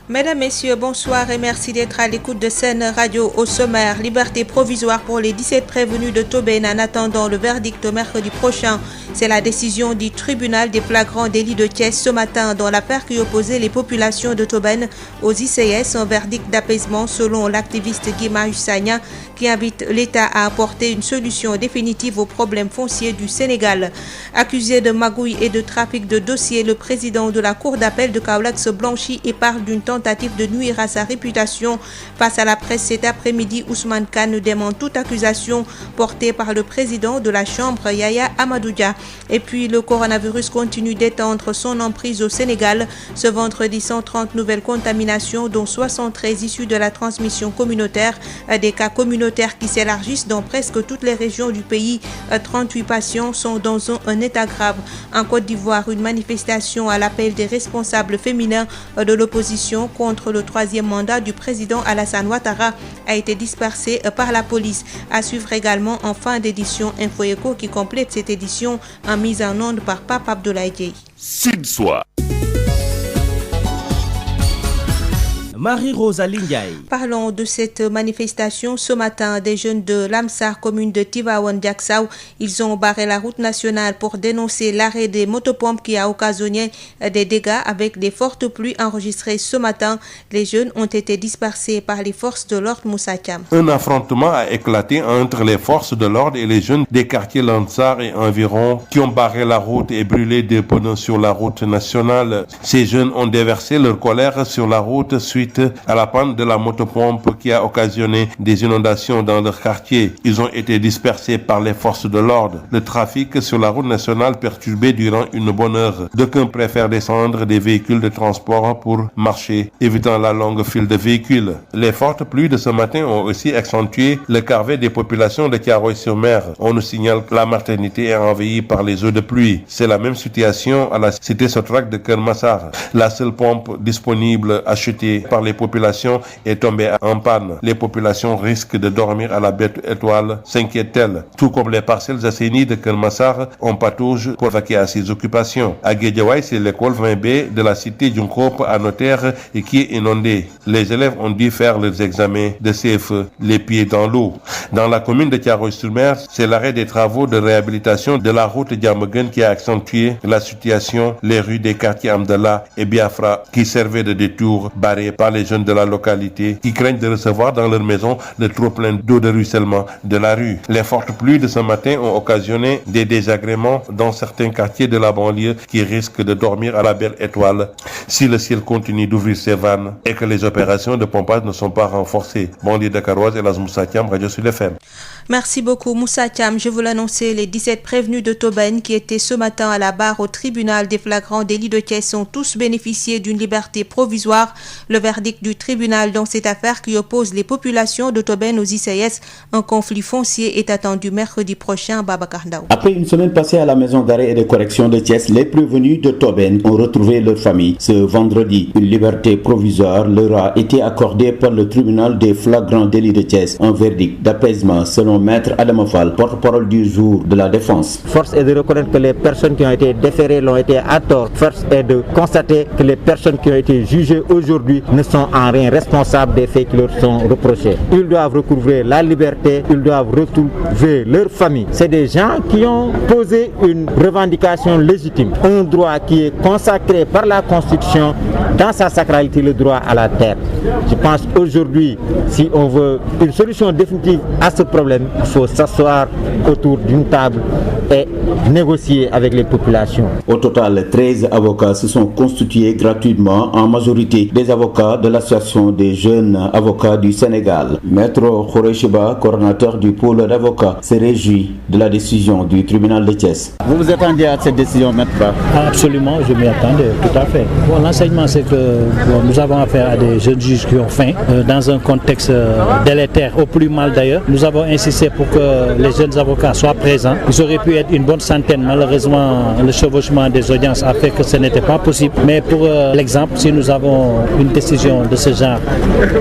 Mesdames, Messieurs, bonsoir et merci d'être à l'écoute de Sen Radio. Au sommaire, liberté provisoire pour les 17 prévenus de Tobène en attendant le verdict mercredi prochain. C'est la décision du tribunal des flagrants délits de Thiès ce matin dans l'affaire qui opposait les populations de Tobène aux ICS. Un verdict d'apaisement selon l'activiste Guy Marius Sagna qui invite l'État à apporter une solution définitive aux problèmes fonciers du Sénégal. Accusé de magouille et de trafic de dossiers, le président de la Cour d'appel de Kaolack se blanchit et parle d'une tentative de nuire à sa réputation. Face à la presse cet après-midi, Ousmane Kane dément toute accusation portée par le président de la Chambre, Yaya Amadoudia. Et puis, le coronavirus continue d'étendre son emprise au Sénégal. Ce vendredi, 130 nouvelles contaminations, dont 73 issues de la transmission communautaire. Des cas communautaires qui s'élargissent dans presque toutes les régions du pays. 38 patients sont dans un état grave. En Côte d'Ivoire, une manifestation à l'appel des responsables féminins de l'opposition contre le 3e mandat du président Alassane Ouattara a été dispersée par la police. À suivre également en fin d'édition Info-Éco qui complète cette édition en mise en onde par Pape Abdoulaye Dieye. Marie-Rosalie Ndiaye. Parlons de cette manifestation ce matin des jeunes de Lamsar, commune de Tivaouane Diacksao. Ils ont barré la route nationale pour dénoncer l'arrêt des motopompes qui a occasionné des dégâts avec des fortes pluies enregistrées ce matin. Les jeunes ont été dispersés par les forces de l'ordre. Moussa Thiam. Un affrontement a éclaté entre les forces de l'ordre et les jeunes des quartiers Lamsar et environ qui ont barré la route et brûlé des pneus sur la route nationale. Ces jeunes ont déversé leur colère sur la route suite à la panne de la motopompe qui a occasionné des inondations dans leur quartier. Ils ont été dispersés par les forces de l'ordre. Le trafic sur la route nationale perturbé durant une bonne heure. D'aucuns préfèrent descendre des véhicules de transport pour marcher, évitant la longue file de véhicules. Les fortes pluies de ce matin ont aussi accentué le carvet des populations de Thiaroye-sur-Mer. On nous signale que la maternité est envahie par les eaux de pluie. C'est la même situation à la cité Sotrac de Keur Massar. La seule pompe disponible achetée par les populations est tombée en panne. Les populations risquent de dormir à la bête étoile, s'inquiètent-elles. Tout comme les parcelles assainies de Keur Massar, on patauge pour vaquer à ses occupations. À Guédiawaye, c'est l'école 20B de la cité Djunkope à Notaire et qui est inondée. Les élèves ont dû faire leurs examens de CFE, les pieds dans l'eau. Dans la commune de Thiaroye-sur-Mer, c'est l'arrêt des travaux de réhabilitation de la route Diamaguène qui a accentué la situation. Les rues des quartiers Amdallah et Biafra qui servaient de détour barrés par les jeunes de la localité qui craignent de recevoir dans leur maison le trop-plein d'eau de ruissellement de la rue. Les fortes pluies de ce matin ont occasionné des désagréments dans certains quartiers de la banlieue qui risquent de dormir à la belle étoile si le ciel continue d'ouvrir ses vannes et que les opérations de pompage ne sont pas renforcées. Banlieue dakaroise, Elas Moussa Thiam, Radio Sud FM. Merci beaucoup Moussa Thiam. Je vous l'annonçais, les 17 prévenus de Tobène qui étaient ce matin à la barre au tribunal des flagrants délits de Thiès ont tous bénéficié d'une liberté provisoire. Le verdict du tribunal dans cette affaire qui oppose les populations de Tobène aux ICS. Un conflit foncier est attendu mercredi prochain. Babacar Ndao. Après une semaine passée à la maison d'arrêt et de correction de Thiès, les prévenus de Tobène ont retrouvé leur famille. Ce vendredi, une liberté provisoire leur a été accordée par le tribunal des flagrants délits de Thiès. Un verdict d'apaisement selon Maître Adama Fall, porte-parole du jour de la défense. Force est de reconnaître que les personnes qui ont été déférées l'ont été à tort. Force est de constater que les personnes qui ont été jugées aujourd'hui ne sont en rien responsables des faits qui leur sont reprochés. Ils doivent recouvrer la liberté, ils doivent retrouver leur famille. C'est des gens qui ont posé une revendication légitime, un droit qui est consacré par la Constitution dans sa sacralité, le droit à la terre. Je pense aujourd'hui, si on veut une solution définitive à ce problème, il faut s'asseoir autour d'une table et négocier avec les populations. Au total, 13 avocats se sont constitués gratuitement, en majorité des avocats de l'association des jeunes avocats du Sénégal. Maître Khourechiba, coordinateur du pôle d'avocats, se réjouit de la décision du tribunal de Thiès. Vous vous attendiez à cette décision, Maître Ba? Absolument, je m'y attendais, tout à fait. Bon, l'enseignement, c'est que nous avons affaire à des jeunes juges qui ont faim, dans un contexte délétère, au plus mal d'ailleurs. Nous avons insisté pour que les jeunes avocats soient présents. Ils auraient pu être une bonne centaine. Malheureusement, le chevauchement des audiences a fait que ce n'était pas possible. Mais pour l'exemple, si nous avons une décision de ce genre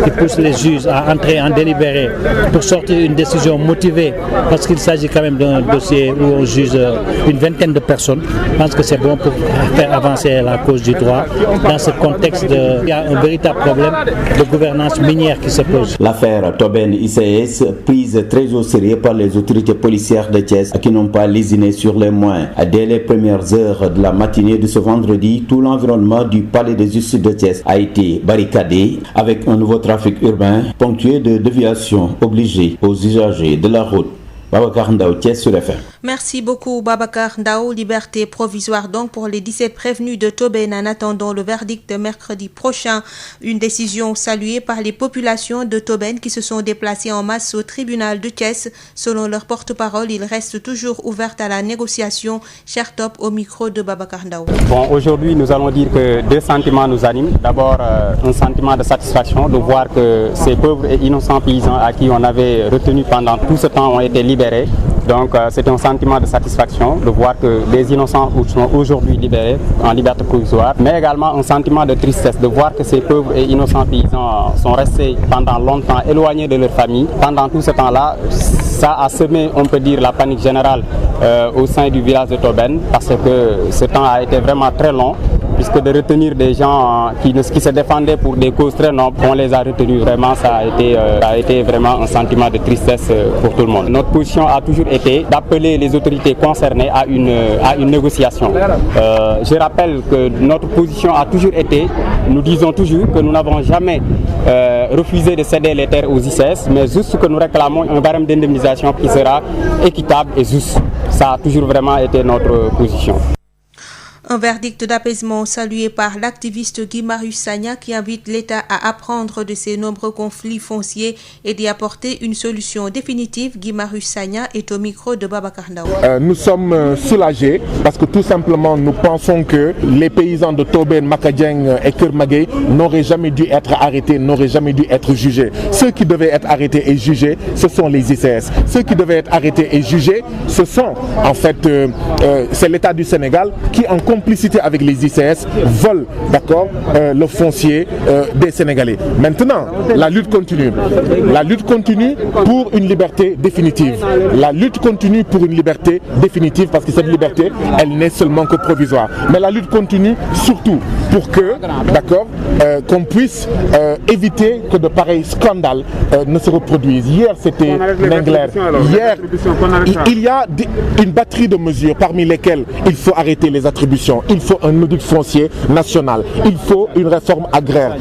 qui pousse les juges à entrer en délibéré pour sortir une décision motivée, parce qu'il s'agit quand même d'un dossier où on juge une vingtaine de personnes, je pense que c'est bon pour faire avancer la cause du droit dans ce contexte il y a un véritable problème de gouvernance minière qui se pose. L'affaire Toben ICS, prise très au sérieux par les autorités policières de Thiès qui n'ont pas lésiné sur les moyens. Dès les premières heures de la matinée de ce vendredi, tout l'environnement du palais de justice de Thiès a été barricadé avec un nouveau trafic urbain ponctué de déviations obligées aux usagers de la route. Babacar Ndao, Thiès sur FM. Merci beaucoup Babacar Ndao. Liberté provisoire donc pour les 17 prévenus de Tobène en attendant le verdict mercredi prochain. Une décision saluée par les populations de Tobène qui se sont déplacées en masse au tribunal de Thiès. Selon leur porte-parole, il reste toujours ouvert à la négociation. Cher Top au micro de Babacar Ndao. Bon, aujourd'hui, nous allons dire que deux sentiments nous animent. D'abord, un sentiment de satisfaction de voir que ces pauvres et innocents paysans à qui on avait retenu pendant tout ce temps ont été libérés. Donc c'est un sentiment de satisfaction de voir que les innocents sont aujourd'hui libérés en liberté provisoire, mais également un sentiment de tristesse de voir que ces pauvres et innocents paysans sont restés pendant longtemps éloignés de leur famille. Pendant tout ce temps-là, ça a semé, on peut dire, la panique générale au sein du village de Tobène, parce que ce temps a été vraiment très long, puisque de retenir des gens qui se défendaient pour des causes très nobles, on les a retenus. Vraiment, ça a été vraiment un sentiment de tristesse pour tout le monde. Notre position a toujours été d'appeler les autorités concernées à une négociation. Je rappelle que notre position a toujours été, nous disons toujours que nous n'avons jamais refusé de céder les terres aux ICS, mais juste que nous réclamons un barème d'indemnisation qui sera équitable et juste. Ça a toujours vraiment été notre position. Un verdict d'apaisement salué par l'activiste Guy Marius Sagna qui invite l'État à apprendre de ses nombreux conflits fonciers et d'y apporter une solution définitive. Guy Marius Sagna est au micro de Babacar Ndao. Nous sommes soulagés parce que tout simplement nous pensons que les paysans de Tobène, Makadjeng et Kermagé n'auraient jamais dû être arrêtés, n'auraient jamais dû être jugés. Ceux qui devaient être arrêtés et jugés, ce sont les ICS. Ceux qui devaient être arrêtés et jugés, ce sont en fait c'est l'État du Sénégal qui en complicité avec les ICS volent le foncier des Sénégalais. Maintenant, la lutte continue. La lutte continue pour une liberté définitive. La lutte continue pour une liberté définitive parce que cette liberté, elle n'est seulement que provisoire. Mais la lutte continue surtout pour que, qu'on puisse éviter que de pareils scandales ne se reproduisent. Hier, c'était Nengler. Hier, il y a une batterie de mesures parmi lesquelles il faut arrêter les attributions. Il faut un audit foncier national. Il faut une réforme agraire.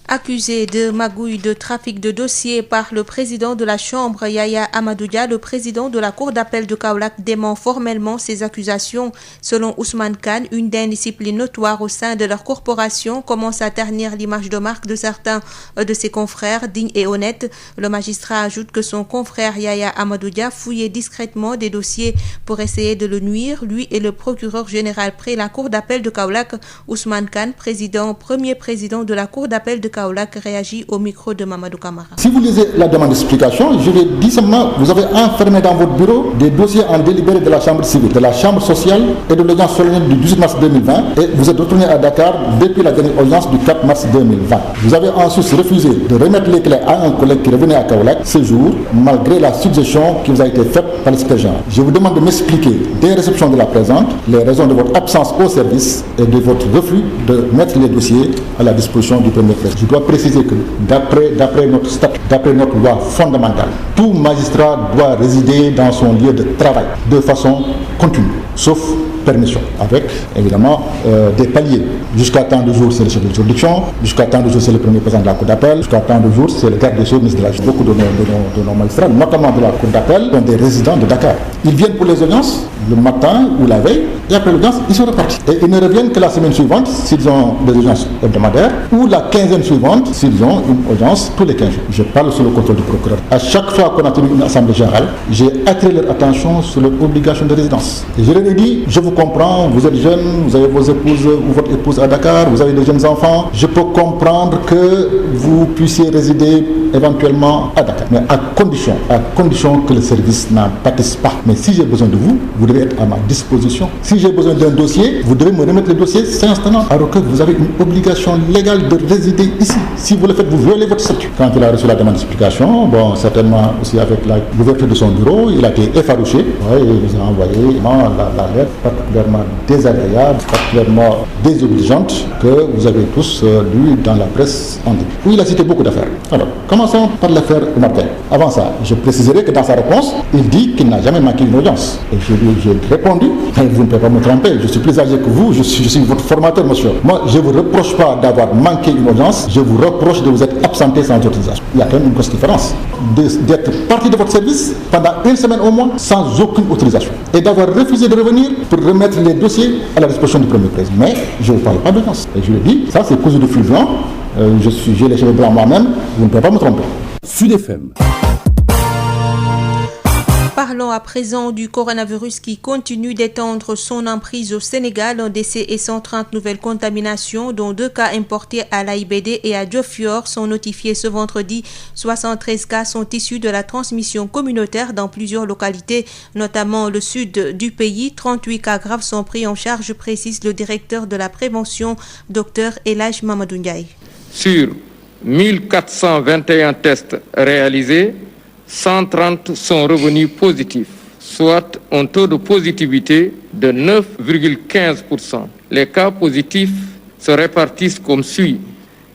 Accusé de magouille de trafic de dossiers par le président de la Chambre, Yaya Amadou Dia, le président de la Cour d'appel de Kaolack dément formellement ces accusations. Selon Ousmane Kane, une indiscipline notoire au sein de leur corporation commence à ternir l'image de marque de certains de ses confrères dignes et honnêtes. Le magistrat ajoute que son confrère Yaya Amadou Dia fouillait discrètement des dossiers pour essayer de le nuire, lui et le procureur général près la Cour d'appel de Kaolack. Ousmane Kane, premier président de la Cour d'appel de Kaolack, réagit au micro de Mamadou Kamara. Si vous lisez la demande d'explication, je l'ai dit simplement, vous avez enfermé dans votre bureau des dossiers en délibéré de la Chambre civile, de la Chambre sociale et de l'audience solennelle du 18 mars 2020 et vous êtes retourné à Dakar depuis la dernière audience du 4 mars 2020. Vous avez ensuite refusé de remettre les clés à un collègue qui revenait à Kaolack ce jour, malgré la suggestion qui vous a été faite par le secrétaire général. Je vous demande de m'expliquer dès réception de la présente les raisons de votre absence au service et de votre refus de mettre les dossiers à la disposition du premier président. Je dois préciser que d'après notre statut, d'après notre loi fondamentale, tout magistrat doit résider dans son lieu de travail de façon continue, sauf permission, avec évidemment des paliers. Jusqu'à tant de jours, c'est le chef de juridiction, jusqu'à tant de jours, c'est le premier président de la Cour d'appel, jusqu'à tant de jours, c'est le garde des Sceaux, ministre de la Justice. Beaucoup de nos magistrats, notamment de la Cour d'appel, sont des résidents de Dakar. Ils viennent pour les audiences le matin ou la veille, et après l'audience, ils sont repartis. Et ils ne reviennent que la semaine suivante, s'ils ont des audiences hebdomadaires, ou la quinzaine suivante, s'ils ont une audience tous les 15 jours. Je parle sous le contrôle du procureur. À chaque fois qu'on a tenu une assemblée générale, j'ai attiré leur attention sur leur obligation de résidence. Et je leur ai dit, je vous comprends, vous êtes jeune, vous avez vos épouses ou votre épouse à Dakar, vous avez des jeunes enfants. Je peux comprendre que vous puissiez résider éventuellement à Dakar, mais à condition que le service n'en pâtisse pas. Mais si j'ai besoin de vous, vous devez être à ma disposition. Si j'ai besoin d'un dossier, vous devez me remettre le dossier, c'est instant. Alors que vous avez une obligation légale de résider ici. Si vous le faites, vous violez votre statut. Quand il a reçu la demande d'explication, bon, certainement aussi avec l'ouverture de son bureau, il a été effarouché. Ouais, il nous a envoyé la lettre particulièrement désagréable, particulièrement désobligeante que vous avez tous lu dans la presse en début. Oui, il a cité beaucoup d'affaires. Alors, commençons par l'affaire Oumar Diagne. Avant ça, je préciserai que dans sa réponse, il dit qu'il n'a jamais manqué une audience. Et j'ai répondu, vous ne pouvez pas me tromper, je suis plus âgé que vous, je suis votre formateur, monsieur. Moi, je ne vous reproche pas d'avoir manqué une audience, je vous reproche de vous être absenté sans autorisation. Il y a quand même une grosse différence d'être parti de votre service pendant une semaine au moins sans aucune autorisation et d'avoir refusé de revenir pour remettre les dossiers à la disposition du Premier président. Mais je ne vous parle pas d'audience. Et je le dis, ça c'est cousu de fil blanc, j'ai les cheveux blancs moi-même, vous ne pouvez pas me tromper. Sud FM. Parlons à présent du coronavirus qui continue d'étendre son emprise au Sénégal. Un décès et 130 nouvelles contaminations, dont 2 cas importés à l'AIBD et à Diofior, sont notifiés ce vendredi. 73 cas sont issus de la transmission communautaire dans plusieurs localités, notamment le sud du pays. 38 cas graves sont pris en charge, précise le directeur de la prévention, Dr Elhaj Mamadou Ndiaye. Sur 1421 tests réalisés, 130 sont revenus positifs, soit un taux de positivité de 9,15%. Les cas positifs se répartissent comme suit.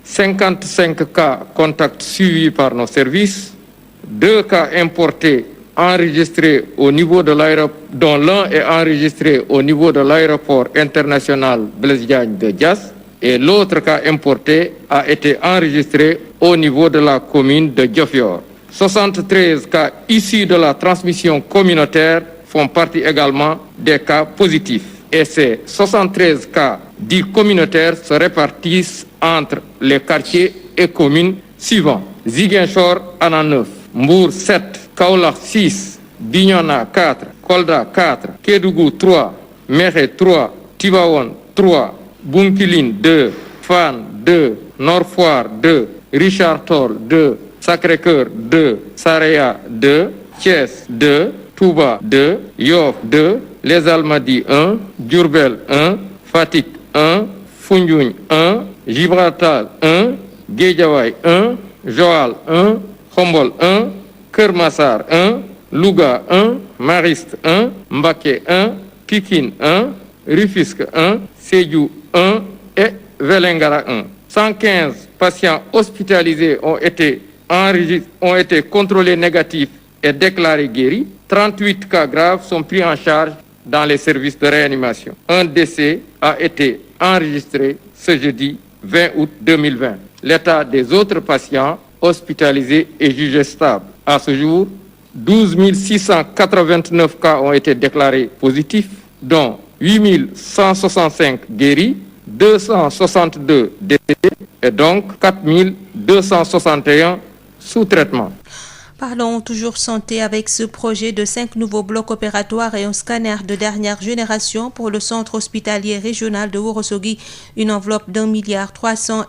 55 cas contacts suivis par nos services, 2 cas importés enregistrés au niveau de l'aéroport, dont l'un est enregistré au niveau de l'aéroport international Blaise Diagne de Diass, et l'autre cas importé a été enregistré au niveau de la commune de Diofior. 73 cas issus de la transmission communautaire font partie également des cas positifs. Et ces 73 cas dits communautaires se répartissent entre les quartiers et communes suivants. Ziguinchor en a 9, Mbour 7, Kaolack 6, Bignona 4, Kolda 4, Kédougou 3, Mékhé 3, Tivaouane 3, Bounkiling 2, Fann 2, Nord Foire 2, Richard Toll 2, Sacré-Cœur 2, Saraya 2, Thiès 2, Touba 2, Yoff 2, Les Almadies 1, Diourbel 1, Fatick 1, Foundiougne 1, Gibraltar 1, Guédiawaye 1, Joal 1, Khombol 1, Keur Massar 1, Louga 1, Mariste 1, Mbacké 1, Pikine 1, Rufisque 1, Sédhiou 1 et Vélingara 1. 115 patients hospitalisés ont été contrôlés négatifs et déclarés guéris. 38 cas graves sont pris en charge dans les services de réanimation. Un décès a été enregistré ce jeudi 20 août 2020. L'état des autres patients hospitalisés est jugé stable. À ce jour, 12 689 cas ont été déclarés positifs, dont 8 165 guéris, 262 décédés et donc 4 261 sous traitement. Parlons toujours santé avec ce projet de 5 nouveaux blocs opératoires et un scanner de dernière génération pour le centre hospitalier régional de Ourossogui. Une enveloppe d'1,3 milliard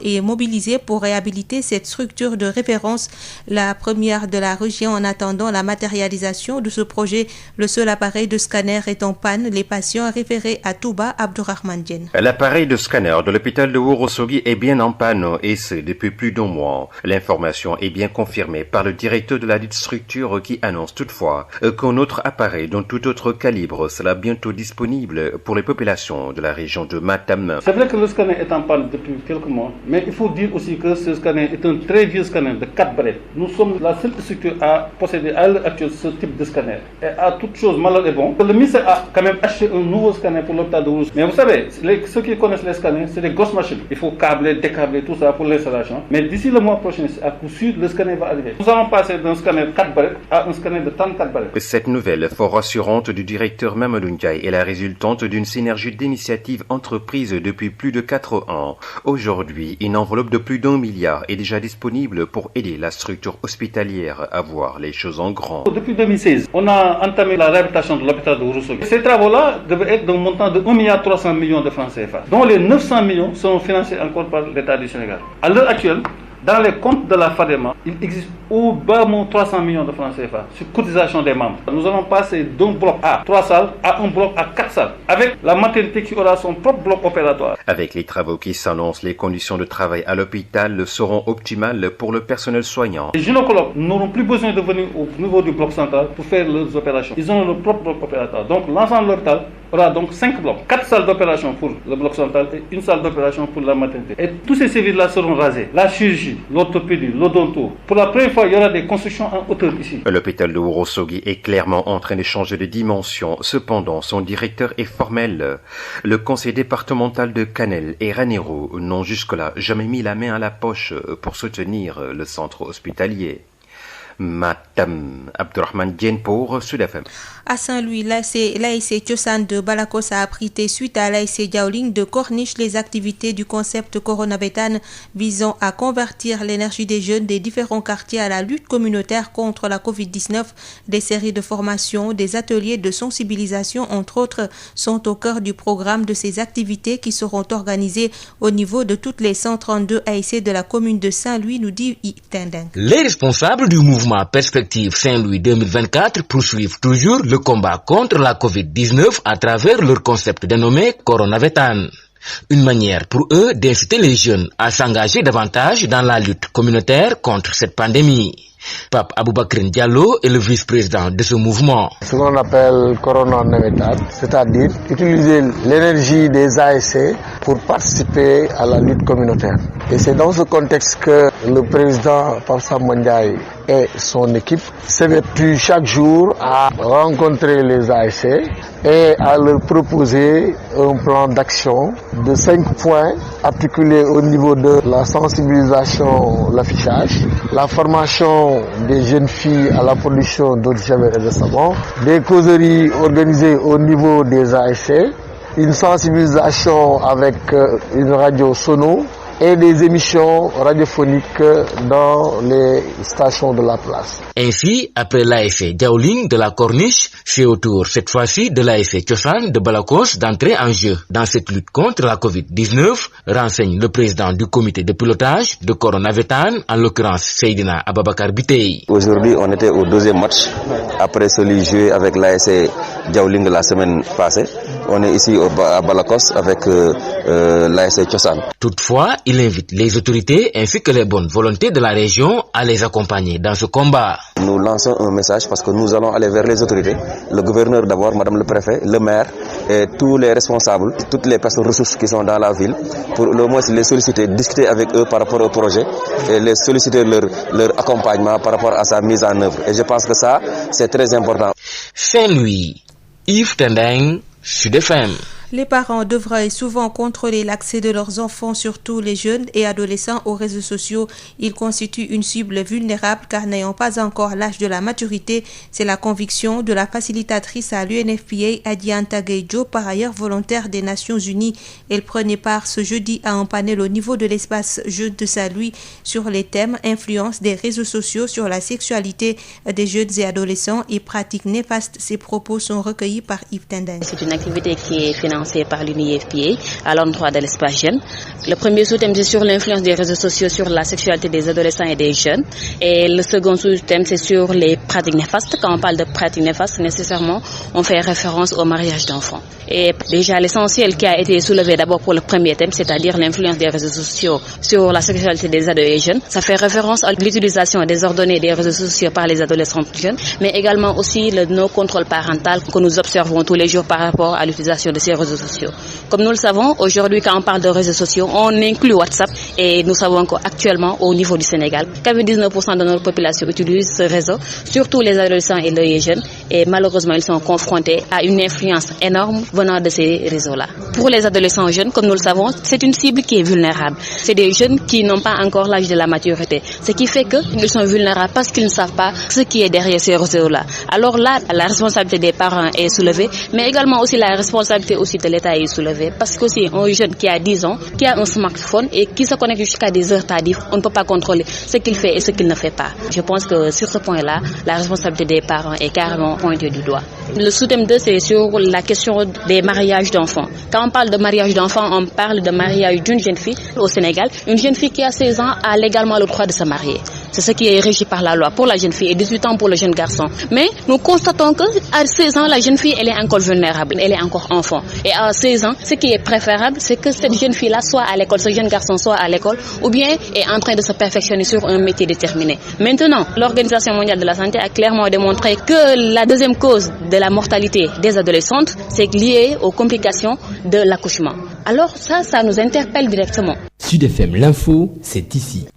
est mobilisée pour réhabiliter cette structure de référence, la première de la région. En attendant la matérialisation de ce projet, le seul appareil de scanner est en panne. Les patients référés à Touba, Abdourahmane Diène. L'appareil de scanner de l'hôpital de Ourossogui est bien en panne et ce depuis plus d'1 mois. L'information est bien confirmée par le directeur de la dite structure qui annonce toutefois qu'un autre appareil d'un tout autre calibre sera bientôt disponible pour les populations de la région de Matam. C'est vrai que le scanner est en panne depuis quelques mois, mais il faut dire aussi que ce scanner est un très vieux scanner de 4 barrettes. Nous sommes la seule structure à posséder à l'heure actuelle ce type de scanner. Et à toute chose, malheur est bon. Le ministère a quand même acheté un nouveau scanner pour l'hôpital de Ourossogui. Mais vous savez, ceux qui connaissent les scanners, c'est des grosses machines. Il faut câbler, décabler, tout ça pour l'installation. Mais d'ici le mois prochain, à coup sûr, le scanner va arriver. Nous allons passer d'un scanner 4 barrettes à un scanner de 34 barrettes. Cette nouvelle fort rassurante du directeur Mamadou Ndiaye est la résultante d'une synergie d'initiatives entreprises depuis plus de 4 ans. Aujourd'hui, une enveloppe de plus d'1 milliard est déjà disponible pour aider la structure hospitalière à voir les choses en grand. Depuis 2016, on a entamé la réhabilitation de l'hôpital de Ourossogui. Ces travaux-là devaient être d'un montant de 1,3 milliard de francs CFA, dont les 900 millions sont financés encore par l'État du Sénégal. À l'heure actuelle, Dans les comptes de la FADEMA, il existe au bas 300 millions de francs CFA sur cotisation des membres. Nous allons passer d'un bloc à 3 salles à un bloc à 4 salles, avec la maternité qui aura son propre bloc opératoire. Avec les travaux qui s'annoncent, les conditions de travail à l'hôpital seront optimales pour le personnel soignant. Les gynécologues n'auront plus besoin de venir au niveau du bloc central pour faire leurs opérations. Ils auront leur propre bloc opératoire. Donc l'ensemble de l'hôpital aura donc 5 blocs, 4 salles d'opération pour le bloc central et une salle d'opération pour la maternité. Et tous ces services-là seront rasés. La chirurgie, l'orthopédie, l'odonto. Pour la première fois, il y aura des constructions en hauteur ici. L'hôpital de Ourossogui est clairement en train de changer de dimension. Cependant, son directeur est formel. Le conseil départemental de Kanel et Ranérou n'ont jusque-là jamais mis la main à la poche pour soutenir le centre hospitalier. Matam Abdurrahman Diène pour Sud FM. À Saint-Louis, l'ASC Tiosan de Balakos a abrité suite à l'ASC Diaoling de Corniche les activités du concept Coronavetan visant à convertir l'énergie des jeunes des différents quartiers à la lutte communautaire contre la Covid-19. Des séries de formation, des ateliers de sensibilisation, entre autres, sont au cœur du programme de ces activités qui seront organisées au niveau de toutes les 132 ASC de la commune de Saint-Louis, nous dit Yves. Les responsables du mouvement Perspective Saint-Louis 2024 poursuivent toujours le combat contre la Covid-19 à travers leur concept dénommé Coronavetan. Une manière pour eux d'inciter les jeunes à s'engager davantage dans la lutte communautaire contre cette pandémie. Pape Aboubakrin Diallo est le vice-président de ce mouvement. Ce qu'on appelle Coronavetan, c'est-à-dire utiliser l'énergie des ASC pour participer à la lutte communautaire. Et c'est dans ce contexte que le président Pape Samba Ndiaye et son équipe s'évertuent chaque jour à rencontrer les ASC et à leur proposer un plan d'action de 5 points articulés au niveau de la sensibilisation, l'affichage, la formation des jeunes filles à la production d'eau de javel et de savon, des causeries organisées au niveau des ASC, une sensibilisation avec une radio sono et des émissions radiophoniques dans les stations de la place. Ainsi, après l'ASC Diaoling de la Corniche, c'est au tour cette fois-ci de l'ASC Tiosan de Balakos d'entrer en jeu dans cette lutte contre la Covid-19, renseigne le président du comité de pilotage de Coronavetan, en l'occurrence Seydina Ababakar Bitey. Aujourd'hui, on était au deuxième match, après celui joué avec l'ASC Diaoling de la semaine passée. On est ici à Balakos avec l'ASC Tiosan. Toutefois, il invite les autorités ainsi que les bonnes volontés de la région à les accompagner dans ce combat. Nous lançons un message parce que nous allons aller vers les autorités, le gouverneur d'abord, madame le préfet, le maire et tous les responsables, toutes les personnes ressources qui sont dans la ville pour au moins les solliciter, discuter avec eux par rapport au projet et les solliciter leur accompagnement par rapport à sa mise en œuvre. Et je pense que ça, c'est très important. Saint-Louis, Yves Tendeng, Sud FM. Les parents devraient souvent contrôler l'accès de leurs enfants, surtout les jeunes et adolescents, aux réseaux sociaux. Ils constituent une cible vulnérable car n'ayant pas encore l'âge de la maturité. C'est la conviction de la facilitatrice à l'UNFPA, Adianta Geijo, par ailleurs volontaire des Nations Unies. Elle prenait part ce jeudi à un panel au niveau de l'espace Jeunes de Saint-Louis sur les thèmes influence des réseaux sociaux sur la sexualité des jeunes et adolescents et pratiques néfastes. Ces propos sont recueillis par Yves Tendeng. C'est une activité qui est financée par l'UNFPA à l'endroit de l'espace jeune. Le premier sous-thème, c'est sur l'influence des réseaux sociaux sur la sexualité des adolescents et des jeunes. Et le second sous-thème, c'est sur les pratiques néfastes. Quand on parle de pratiques néfastes, nécessairement, on fait référence au mariage d'enfants. Et déjà, l'essentiel qui a été soulevé d'abord pour le premier thème, c'est-à-dire l'influence des réseaux sociaux sur la sexualité des ados et jeunes, ça fait référence à l'utilisation désordonnée des réseaux sociaux par les adolescents jeunes, mais également aussi le no-contrôle parental que nous observons tous les jours par rapport à l'utilisation de ces réseaux sociaux. Comme nous le savons, aujourd'hui, quand on parle de réseaux sociaux, on inclut WhatsApp et nous savons qu'actuellement, au niveau du Sénégal, 99% de notre population utilise ce réseau, surtout les adolescents et les jeunes, et malheureusement, ils sont confrontés à une influence énorme venant de ces réseaux-là. Pour les adolescents jeunes, comme nous le savons, c'est une cible qui est vulnérable. C'est des jeunes qui n'ont pas encore l'âge de la maturité, ce qui fait qu'ils sont vulnérables parce qu'ils ne savent pas ce qui est derrière ces réseaux-là. Alors là, la responsabilité des parents est soulevée, mais également aussi la responsabilité aussi de l'État est soulevée, parce que c'est un jeune qui a 10 ans, qui a un smartphone et qui se connecte jusqu'à des heures tardives, on ne peut pas contrôler ce qu'il fait et ce qu'il ne fait pas. Je pense que sur ce point-là, la responsabilité des parents est carrément pointée du doigt. Le sous-thème 2, c'est sur la question des mariages d'enfants. Quand on parle de mariage d'enfants, on parle de mariage d'une jeune fille au Sénégal. Une jeune fille qui a 16 ans a légalement le droit de se marier. C'est ce qui est régi par la loi pour la jeune fille et 18 ans pour le jeune garçon. Mais nous constatons qu'à 16 ans, la jeune fille, elle est encore vulnérable, elle est encore enfant. Et à 16 ans, ce qui est préférable, c'est que cette jeune fille-là soit à l'école, ce jeune garçon soit à l'école, ou bien est en train de se perfectionner sur un métier déterminé. Maintenant, l'Organisation mondiale de la santé a clairement démontré que la deuxième cause de la mortalité des adolescentes, c'est lié aux complications de l'accouchement. Alors ça nous interpelle directement. Sud FM, l'info, c'est ici.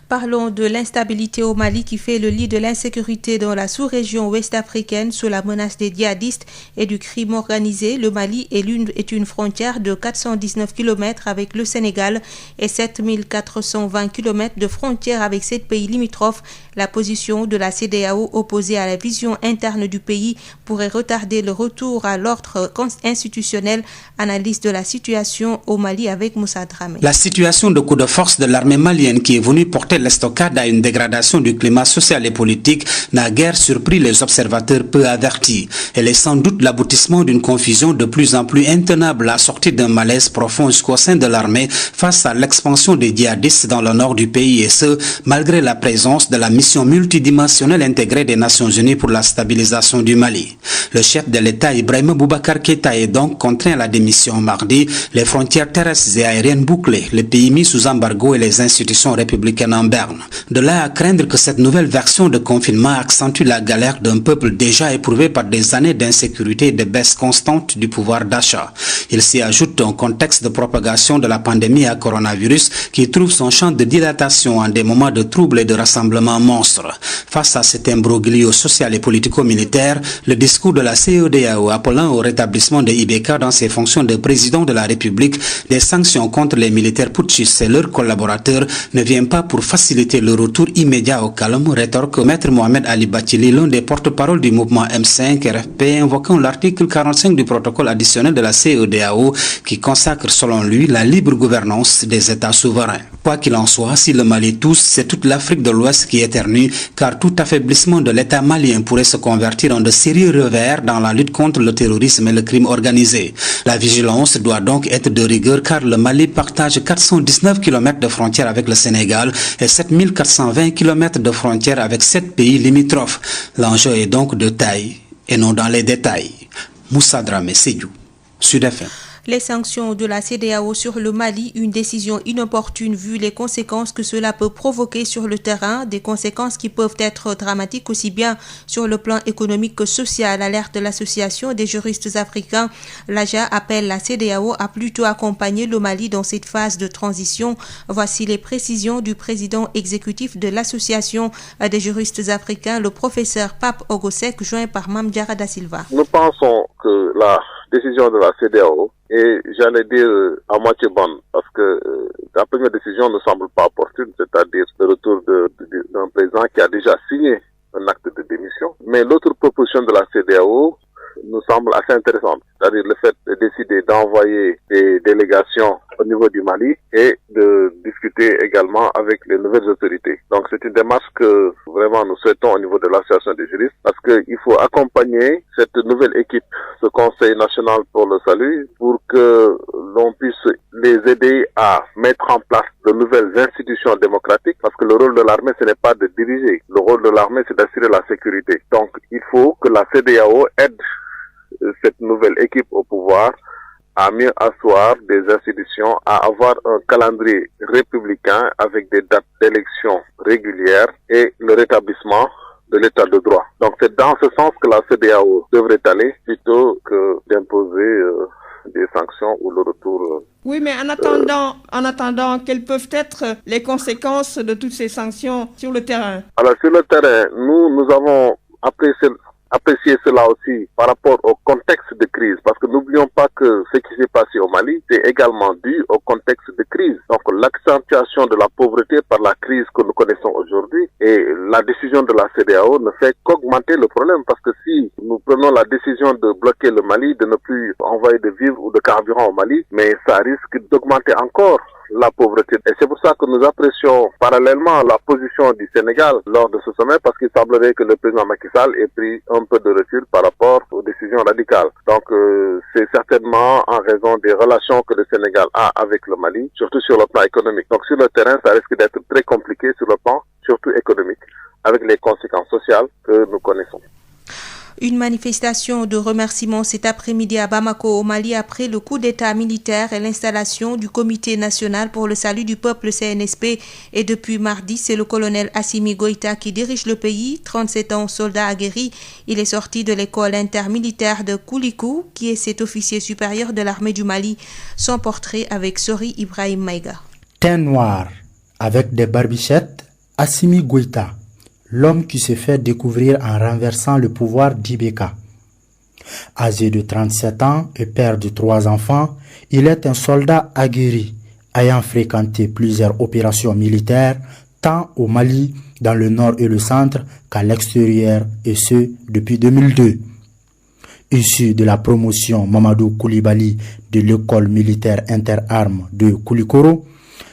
Parlons de l'instabilité au Mali qui fait le lit de l'insécurité dans la sous-région ouest-africaine sous la menace des djihadistes et du crime organisé. Le Mali est une frontière de 419 km avec le Sénégal et 7420 km de frontière avec 7 pays limitrophes. La position de la CEDEAO opposée à la vision interne du pays pourrait retarder le retour à l'ordre institutionnel. Analyse de la situation au Mali avec Moussa Dramé. La situation de coup de force de l'armée malienne qui est venue porter l'estocade à une dégradation du climat social et politique n'a guère surpris les observateurs peu avertis. Elle est sans doute l'aboutissement d'une confusion de plus en plus intenable assortie d'un malaise profond jusqu'au sein de l'armée face à l'expansion des djihadistes dans le nord du pays et ce, malgré la présence de la mission multidimensionnelle intégrée des Nations Unies pour la stabilisation du Mali. Le chef de l'État Ibrahima Boubacar Keïta est donc contraint à la démission mardi, les frontières terrestres et aériennes bouclées, le pays mis sous embargo et les institutions républicaines en berne. De là à craindre que cette nouvelle version de confinement accentue la galère d'un peuple déjà éprouvé par des années d'insécurité et de baisse constante du pouvoir d'achat. Il s'y ajoute un contexte de propagation de la pandémie à coronavirus qui trouve son champ de dilatation en des moments de troubles et de rassemblements monstres. Face à cet imbroglio social et politico-militaire, le discours de la CEDEAO appelant au rétablissement de Ibeka dans ses fonctions de président de la République, des sanctions contre les militaires putschistes et leurs collaborateurs ne vient pas pour faciliter le retour immédiat au calme, rétorque Maître Mohamed Ali Bathily, l'un des porte-parole du mouvement M5 RFP, invoquant l'article 45 du protocole additionnel de la CEDEAO qui consacre selon lui la libre gouvernance des États souverains. Quoi qu'il en soit, si le Mali tousse, c'est toute l'Afrique de l'Ouest qui éternue, car tout affaiblissement de l'État malien pourrait se convertir en de sérieux revers dans la lutte contre le terrorisme et le crime organisé. La vigilance doit donc être de rigueur car le Mali partage 419 km de frontières avec le Sénégal et 7420 km de frontières avec 7 pays limitrophes. L'enjeu est donc de taille et non dans les détails. Moussa Dramé, Sédhiou, Sud FM. Les sanctions de la CEDEAO sur le Mali, une décision inopportune vu les conséquences que cela peut provoquer sur le terrain, des conséquences qui peuvent être dramatiques aussi bien sur le plan économique que social. Alerte de l'Association des juristes africains, l'AJA appelle la CEDEAO à plutôt accompagner le Mali dans cette phase de transition. Voici les précisions du président exécutif de l'Association des juristes africains, le professeur Pape Ogosek, joint par Mame Diarra Da Silva. Nous pensons que la décision de la CEDEAO est, j'allais dire, à moitié bonne, parce que la première décision ne semble pas opportune, c'est-à-dire le retour d'un président qui a déjà signé un acte de démission. Mais l'autre proposition de la CEDEAO nous semble assez intéressante, c'est-à-dire le fait de décider d'envoyer des délégations au niveau du Mali et de discuter également avec les nouvelles autorités. Donc c'est une démarche que vraiment nous souhaitons au niveau de l'association des juristes, parce qu'il faut accompagner cette nouvelle équipe, ce Conseil national pour le salut, pour que l'on puisse les aider à mettre en place de nouvelles institutions démocratiques, parce que le rôle de l'armée, ce n'est pas de diriger. Le rôle de l'armée, c'est d'assurer la sécurité. Donc il faut que la CEDEAO aide cette nouvelle équipe au pouvoir à mieux asseoir des institutions, à avoir un calendrier républicain avec des dates d'élection régulières et le rétablissement de l'état de droit. Donc c'est dans ce sens que la CEDEAO devrait aller plutôt que d'imposer des sanctions ou le retour. Oui, mais en attendant, quelles peuvent être les conséquences de toutes ces sanctions sur le terrain? Alors sur le terrain, nous avons apprécié apprécier cela aussi par rapport au contexte de crise, parce que n'oublions pas que ce qui s'est passé au Mali, c'est également dû au contexte de crise. Donc l'accentuation de la pauvreté par la crise que nous connaissons aujourd'hui et la décision de la CEDEAO ne fait qu'augmenter le problème, parce que si nous prenons la décision de bloquer le Mali, de ne plus envoyer de vivres ou de carburant au Mali, mais ça risque d'augmenter encore la pauvreté. Et c'est pour ça que nous apprécions parallèlement la position du Sénégal lors de ce sommet, parce qu'il semblerait que le président Macky Sall ait pris un peu de recul par rapport aux décisions radicales. Donc c'est certainement en raison des relations que le Sénégal a avec le Mali, surtout sur le plan économique. Donc sur le terrain, ça risque d'être très compliqué sur le plan surtout économique, avec les conséquences sociales que nous connaissons. Une manifestation de remerciement cet après-midi à Bamako, au Mali, après le coup d'État militaire et l'installation du Comité national pour le salut du peuple CNSP. Et depuis mardi, c'est le colonel Assimi Goïta qui dirige le pays, 37 ans, soldat aguerri. Il est sorti de l'école intermilitaire de Koulikou, qui est cet officier supérieur de l'armée du Mali. Son portrait avec Sori Ibrahim Maïga. Teint noir, avec des barbichettes, Assimi Goïta, l'homme qui se fait découvrir en renversant le pouvoir d'Ibeka. Âgé de 37 ans et père de 3 enfants, il est un soldat aguerri, ayant fréquenté plusieurs opérations militaires, tant au Mali, dans le nord et le centre, qu'à l'extérieur, et ce, depuis 2002. Issu de la promotion Mamadou Koulibaly de l'école militaire interarmes de Koulikoro,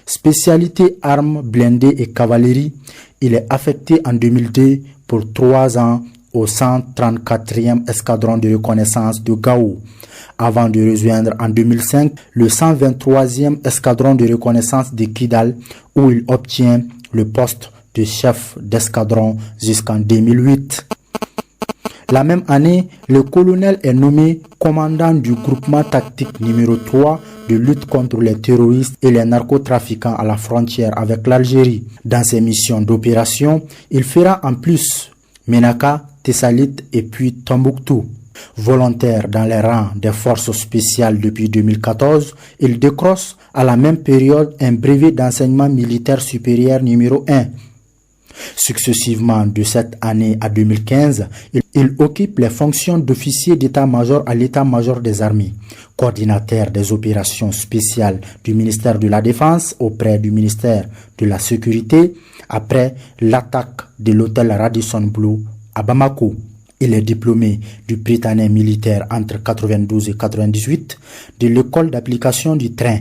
spécialité armes blindées et cavalerie, il est affecté en 2002 pour 3 ans au 134e escadron de reconnaissance de Gao, avant de rejoindre en 2005 le 123e escadron de reconnaissance de Kidal, où il obtient le poste de chef d'escadron jusqu'en 2008. La même année, le colonel est nommé commandant du groupement tactique numéro 3 de lutte contre les terroristes et les narcotrafiquants à la frontière avec l'Algérie. Dans ses missions d'opération, il fera en plus Ménaka, Tessalit et puis Tombouctou. Volontaire dans les rangs des forces spéciales depuis 2014, il décroche à la même période un brevet d'enseignement militaire supérieur numéro 1. Successivement de cette année à 2015, il occupe les fonctions d'officier d'état-major à l'état-major des armées, coordinateur des opérations spéciales du ministère de la Défense auprès du ministère de la Sécurité après l'attaque de l'hôtel Radisson Blu à Bamako. Il est diplômé du Britannique militaire entre 92 et 98, de l'école d'application du train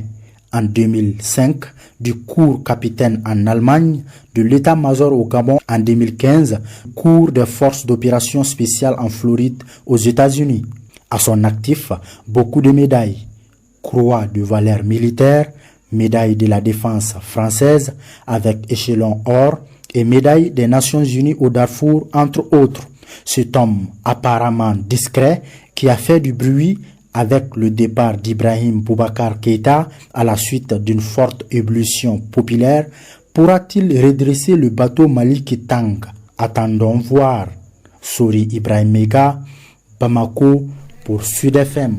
en 2005, du cours capitaine en Allemagne, de l'état-major au Gabon en 2015, cours des forces d'opération spéciales en Floride aux États-Unis. À son actif, beaucoup de médailles, croix de valeur militaire, médaille de la défense française avec échelon or et médaille des Nations Unies au Darfour, entre autres. Cet homme apparemment discret qui a fait du bruit avec le départ d'Ibrahim Boubacar Keïta à la suite d'une forte ébullition populaire, pourra-t-il redresser le bateau Mali qui tangue? Attendons voir. Sori Ibrahim Mega, Bamako pour Sud FM.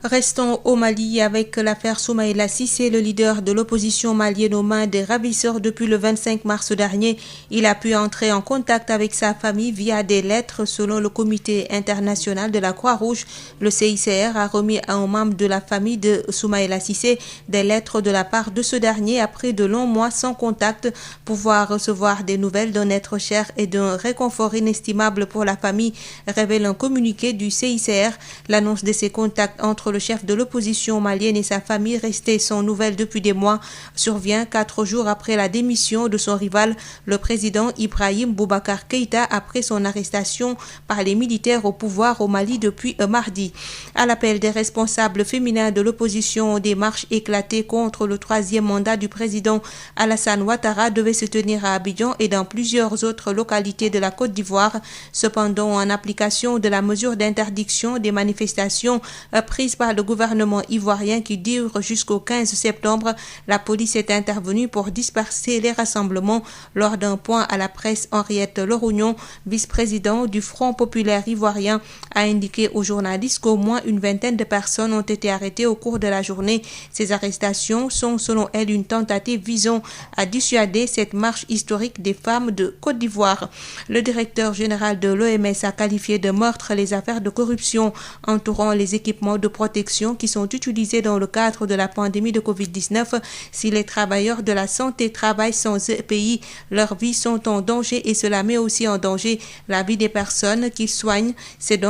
Restons au Mali avec l'affaire Soumaïla Cissé, le leader de l'opposition malienne aux mains des ravisseurs depuis le 25 mars dernier. Il a pu entrer en contact avec sa famille via des lettres. Selon le comité international de la Croix-Rouge, le CICR a remis à un membre de la famille de Soumaïla Cissé des lettres de la part de ce dernier après de longs mois sans contact, pouvoir recevoir des nouvelles d'un être cher et d'un réconfort inestimable pour la famille, révèle un communiqué du CICR. L'annonce de ces contacts entre le chef de l'opposition malienne et sa famille, restés sans nouvelles depuis des mois, survient 4 jours après la démission de son rival, le président Ibrahim Boubacar Keïta, après son arrestation par les militaires au pouvoir au Mali depuis mardi. À l'appel des responsables féminins de l'opposition, des marches éclatées contre le 3e mandat du président Alassane Ouattara devaient se tenir à Abidjan et dans plusieurs autres localités de la Côte d'Ivoire. Cependant, en application de la mesure d'interdiction des manifestations prise par le gouvernement ivoirien qui dure jusqu'au 15 septembre. La police est intervenue pour disperser les rassemblements. Lors d'un point à la presse, Henriette Lorougnon, vice-président du Front populaire ivoirien, a indiqué aux journalistes qu'au moins une vingtaine de personnes ont été arrêtées au cours de la journée. Ces arrestations sont, selon elle, une tentative visant à dissuader cette marche historique des femmes de Côte d'Ivoire. Le directeur général de l'OMS a qualifié de meurtre les affaires de corruption entourant les équipements de protection qui sont utilisés dans le cadre de la pandémie de Covid-19. Si les travailleurs de la santé travaillent sans EPI, leurs vies sont en danger et cela met aussi en danger la vie des personnes qu'ils soignent. C'est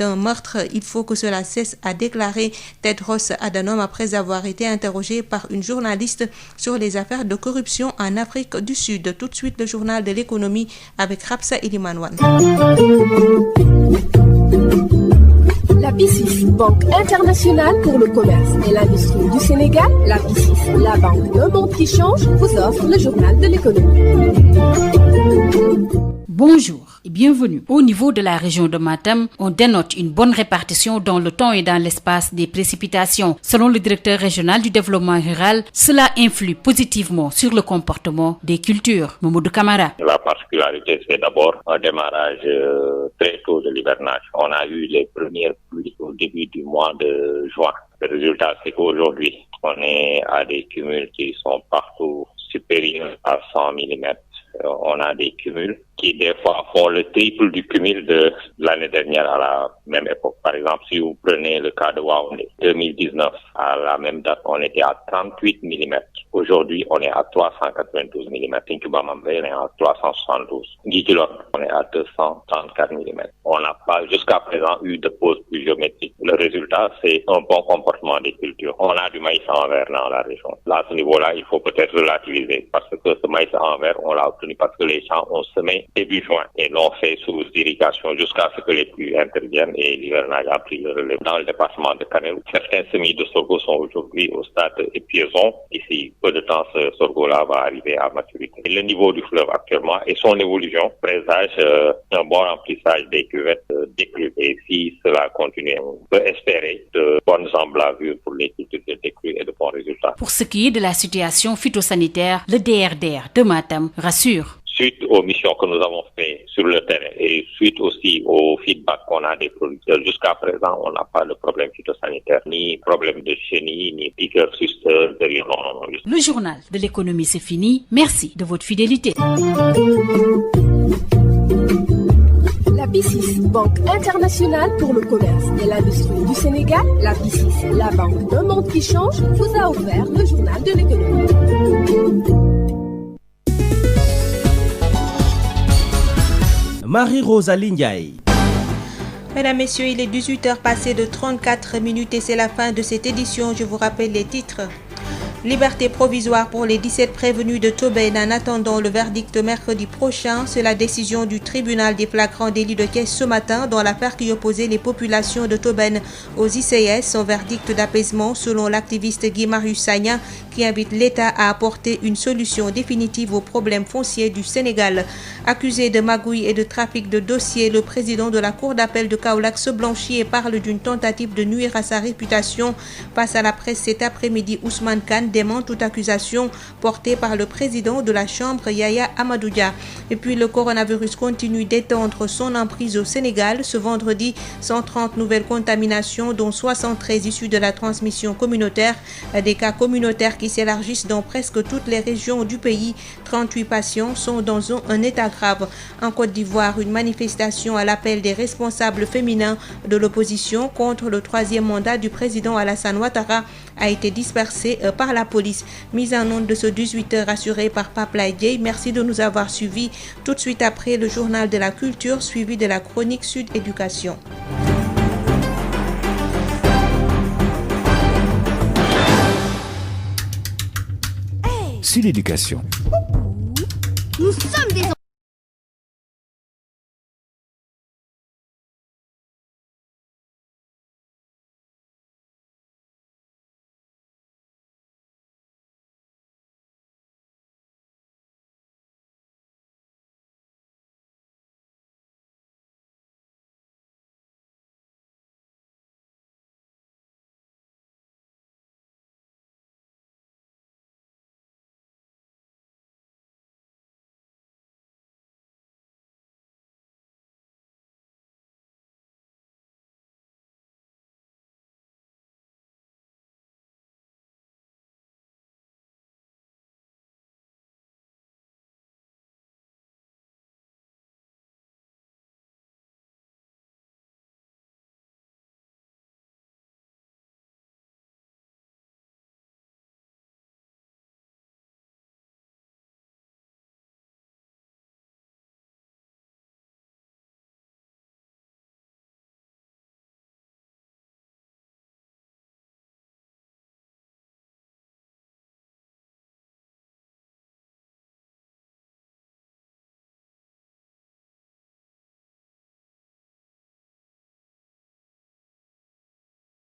un meurtre. Il faut que cela cesse, a déclaré Tedros Adhanom après avoir été interrogé par une journaliste sur les affaires de corruption en Afrique du Sud. Tout de suite, le journal de l'économie avec Rapsa Ilimanouane. La BICIS, Banque internationale pour le commerce et l'industrie du Sénégal, la BICIS, la banque d'un monde qui change, vous offre le journal de l'économie. Bonjour et bienvenue. Au niveau de la région de Matam, on dénote une bonne répartition dans le temps et dans l'espace des précipitations. Selon le directeur régional du développement rural, cela influe positivement sur le comportement des cultures. Mamoudou Kamara. La particularité, c'est d'abord un démarrage très tôt de l'hivernage. On a eu les premières pluies au début du mois de juin. Le résultat, c'est qu'aujourd'hui, on est à des cumuls qui sont partout supérieurs à 100 mm. On a des cumuls qui des fois font le triple du cumul de l'année dernière à la même époque. Par exemple, si vous prenez le cas de Waoundé, 2019, à la même date, on était à 38 mm. Aujourd'hui, on est à 392 mm. Tinkubamambé, on est à 372. Guitilot, on est à 234 mm. On n'a pas jusqu'à présent eu de pause pluviométrique. Le résultat, c'est un bon comportement des cultures. On a du maïs en verre dans la région. Là, à ce niveau-là, il faut peut-être relativiser parce que ce maïs en verre, on l'a obtenu parce que les champs ont semé début juin et l'ont fait sous irrigation jusqu'à ce que les pluies interviennent et l'hivernage a pris le relais. Dans le département de Kanel, certains semis de sorgho sont aujourd'hui au stade épiaison. Ici, peu de temps, ce sorgho-là va arriver à maturité. Et le niveau du fleuve actuellement et son évolution présage un bon remplissage des cuvettes décrues. Et si cela continue, on peut espérer de bonnes emblavures pour les cultures décrues et de bons résultats. Pour ce qui est de la situation phytosanitaire, le DRDR de Matam rassure. Suite aux missions que nous avons faites sur le terrain et suite aussi au feedback qu'on a des producteurs, jusqu'à présent, on n'a pas de problème phytosanitaire, ni problème de chenille, ni piqueur susteur, de rien. Non. Le journal de l'économie, c'est fini. Merci de votre fidélité. La BICIS, Banque internationale pour le commerce et l'industrie du Sénégal, la BICIS, la banque d'un monde qui change, vous a offert le journal de l'économie. Marie-Rosalie Ndiaye. Mesdames, Messieurs, il est 18h passé de 34 minutes et c'est la fin de cette édition. Je vous rappelle les titres. Liberté provisoire pour les 17 prévenus de Tobène en attendant le verdict mercredi prochain. C'est la décision du tribunal des flagrants délits de Thiès ce matin dans l'affaire qui opposait les populations de Tobène aux ICS. Son verdict d'apaisement selon l'activiste Guy Marius Sagna qui invite l'État à apporter une solution définitive aux problèmes fonciers du Sénégal. Accusé de magouille et de trafic de dossiers, le président de la Cour d'appel de Kaolack se blanchit et parle d'une tentative de nuire à sa réputation. Face à la presse cet après-midi, Ousmane Kane dément toute accusation portée par le président de la Chambre, Yaya Amadoudia. Et puis le coronavirus continue d'étendre son emprise au Sénégal. Ce vendredi, 130 nouvelles contaminations, dont 73 issues de la transmission communautaire. Des cas communautaires qui s'élargissent dans presque toutes les régions du pays. 38 patients sont dans un état grave. En Côte d'Ivoire, une manifestation à l'appel des responsables féminins de l'opposition contre le 3e mandat du président Alassane Ouattara a été dispersée par la police. Mise en onde de ce 18h assurée par Papla Dieye. Merci de nous avoir suivis. Tout de suite après, le journal de la culture suivi de la chronique Sud Éducation. Sud Éducation. Nous sommes des